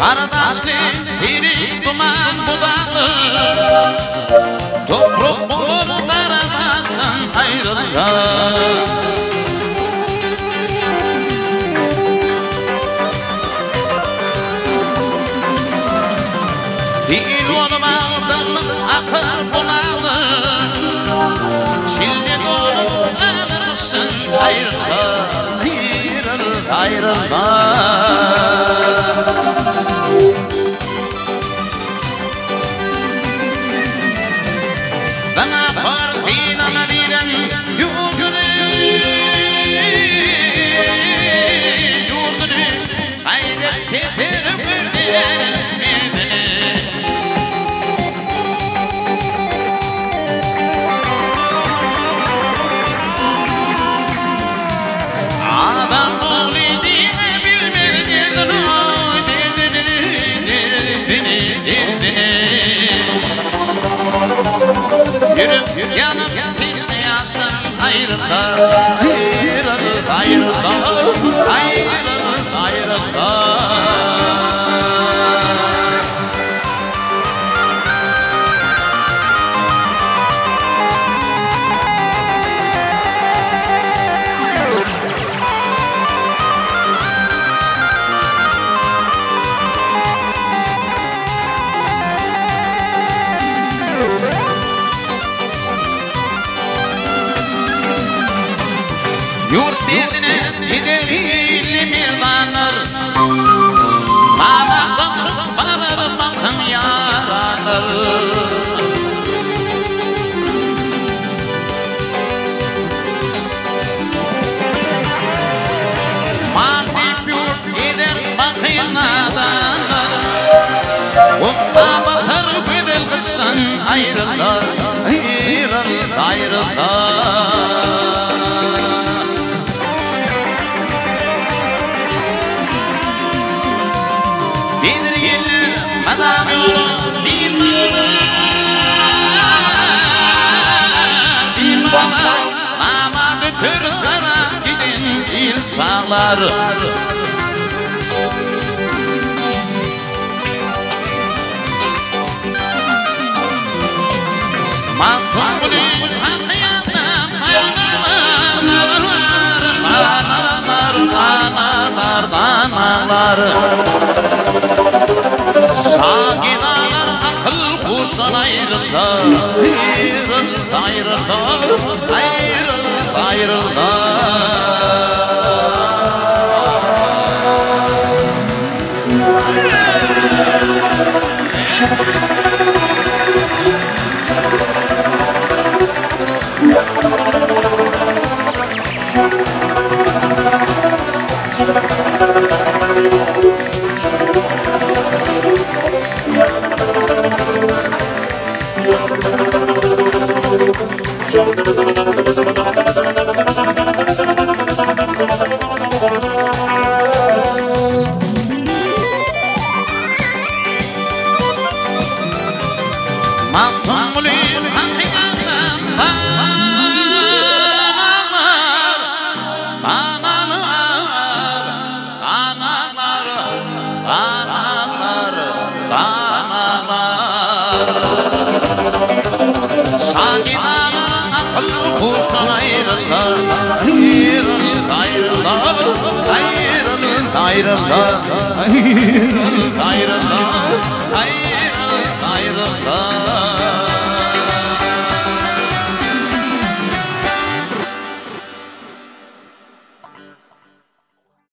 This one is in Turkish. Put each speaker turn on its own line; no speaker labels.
Kardeşlik biri duman budaklı Topruk bulur daradaştan ayrılır Değil olmalı akıl bunalı Çilde dolu alırsın ayrılır Ayrılır Bana farkıyla Medine'm yurdunu Hayret getirip verdiler Adam bulduğunu bilmedirdin Yürüp yanıp pişleyansın ayrılır Ayrılır, ayrılır, ayrılır, ayrılır Yurt derdine gidelim mirdanır Mağdasız varır bakın yaranır Mağdip yurt gider bakın adanır Ukta bakır bedel kışsan ayrılır Ayrılır, ayrılır Bilir yerler madam yolu İmamlar ama bütün kara gidin ilçalar Mantulun hakiyatı Analar Sakidalar akıl kuştan ayrıldı Ayrıldı, ayrıldı, ayrıldı, ayrıldı Mantulun hakikatı Sakidalar akıl kuştan ayrılır Ayrılır, ayrılır, ayrılır, ayrılır Ayrılır, ayrılır, ayrılır, ayrılır